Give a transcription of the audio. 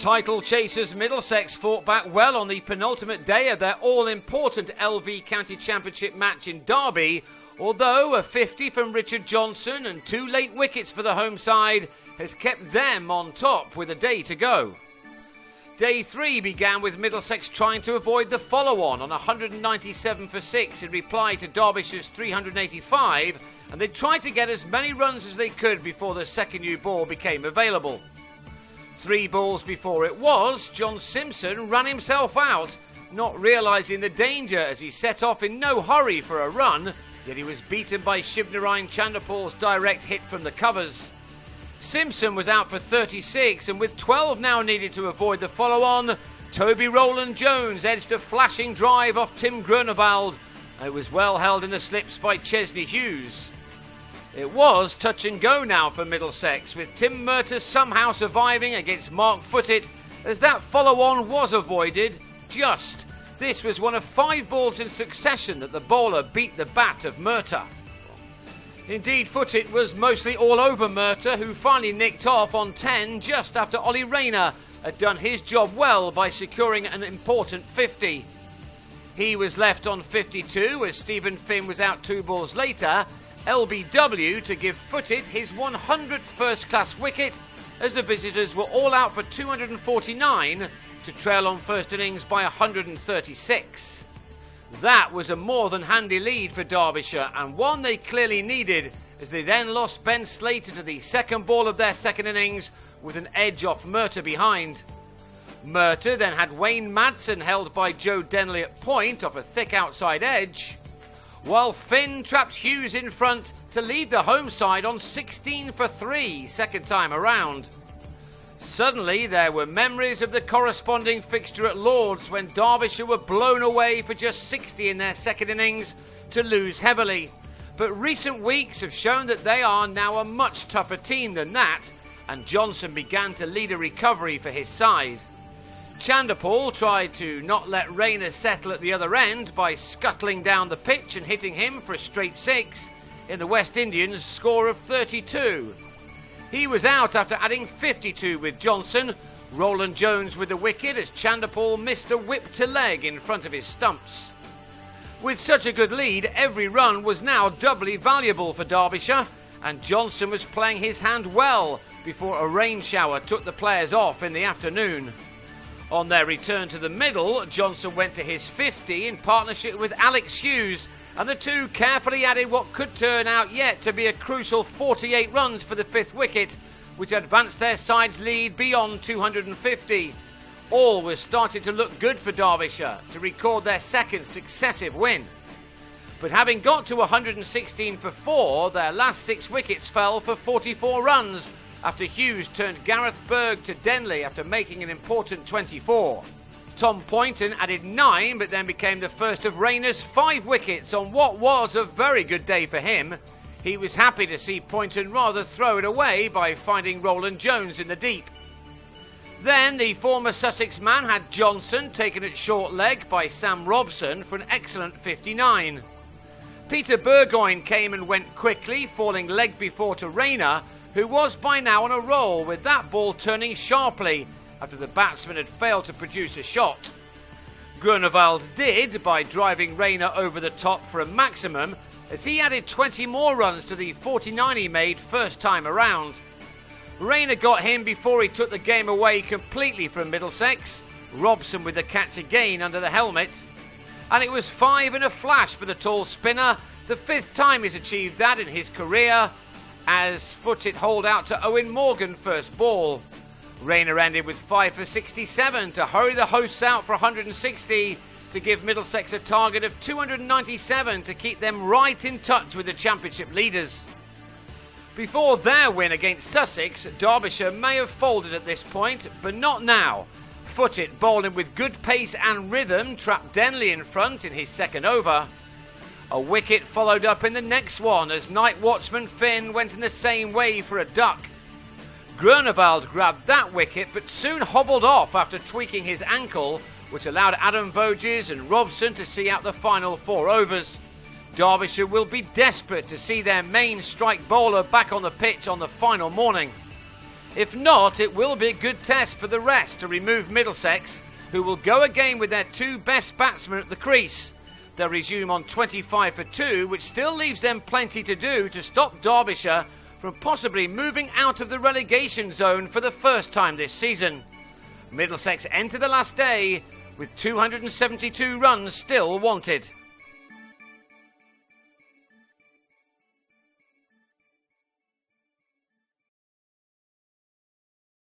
Title chasers Middlesex fought back well on the penultimate day of their all-important LV County Championship match in Derby, although a 50 from Richard Johnson and 2 late wickets for the home side has kept them on top with a day to go. Day 3 began with Middlesex trying to avoid the follow-on 197 for 6 in reply to Derbyshire's 385, and they tried to get as many runs as they could before the second new ball became available. 3 balls before it was, John Simpson ran himself out, not realising the danger as he set off in no hurry for a run, yet he was beaten by Shivnarine Chandapal's direct hit from the covers. Simpson was out for 36, and with 12 now needed to avoid the follow-on, Toby Rowland-Jones edged a flashing drive off Tim Grunewald, and it was well held in the slips by Chesney Hughes. It was touch and go now for Middlesex, with Tim Murtagh somehow surviving against Mark Footit, as that follow-on was avoided, just. This was one of 5 balls in succession that the bowler beat the bat of Murtagh. Indeed, Footit was mostly all over Murtagh, who finally nicked off on 10 just after Ollie Rayner had done his job well by securing an important 50. He was left on 52 as Stephen Finn was out 2 balls later, LBW to give Footit his 100th first-class wicket as the visitors were all out for 249 to trail on first innings by 136. That was a more than handy lead for Derbyshire, and one they clearly needed, as they then lost Ben Slater to the second ball of their second innings with an edge off Murtagh behind. Murtagh then had Wayne Madsen held by Joe Denley at point off a thick outside edge, while Finn trapped Hughes in front to leave the home side on 16 for 3 second time around. Suddenly there were memories of the corresponding fixture at Lord's when Derbyshire were blown away for just 60 in their second innings to lose heavily. But recent weeks have shown that they are now a much tougher team than that, and Johnson began to lead a recovery for his side. Chandapal tried to not let Rayner settle at the other end by scuttling down the pitch and hitting him for a straight 6 in the West Indians' score of 32. He was out after adding 52 with Johnson, Rowland-Jones with the wicket as Chandapal missed a whip to leg in front of his stumps. With such a good lead, every run was now doubly valuable for Derbyshire, and Johnson was playing his hand well before a rain shower took the players off in the afternoon. On their return to the middle, Johnson went to his 50 in partnership with Alex Hughes, and the two carefully added what could turn out yet to be a crucial 48 runs for the 5th wicket, which advanced their side's lead beyond 250. All was starting to look good for Derbyshire to record their second successive win. But having got to 116 for 4, their last 6 wickets fell for 44 runs, after Hughes turned Gareth Berg to Denley after making an important 24. Tom Poynton added 9, but then became the first of Rayner's 5 wickets on what was a very good day for him. He was happy to see Poynton rather throw it away by finding Rowland-Jones in the deep. Then the former Sussex man had Johnson taken at short leg by Sam Robson for an excellent 59. Peter Burgoyne came and went quickly, falling leg before to Rayner, who was by now on a roll, with that ball turning sharply after the batsman had failed to produce a shot. Grunewald did by driving Rayner over the top for a maximum, as he added 20 more runs to the 49 he made first time around. Rayner got him before he took the game away completely from Middlesex, Robson with the catch again under the helmet. And it was 5 in a flash for the tall spinner, the 5th time he's achieved that in his career, as Footit holed out to Owen Morgan first ball. Rayner ended with 5 for 67 to hurry the hosts out for 160 to give Middlesex a target of 297 to keep them right in touch with the championship leaders. Before their win against Sussex, Derbyshire may have folded at this point, but not now. Footit, bowling with good pace and rhythm, trapped Denley in front in his second over. A wicket followed up in the next one as night watchman Finn went in the same way for a duck. Grunewald grabbed that wicket but soon hobbled off after tweaking his ankle, which allowed Adam Voges and Robson to see out the final 4 overs. Derbyshire will be desperate to see their main strike bowler back on the pitch on the final morning. If not, it will be a good test for the rest to remove Middlesex, who will go again with their two best batsmen at the crease. They'll resume on 25 for 2, which still leaves them plenty to do to stop Derbyshire from possibly moving out of the relegation zone for the first time this season. Middlesex enter the last day with 272 runs still wanted.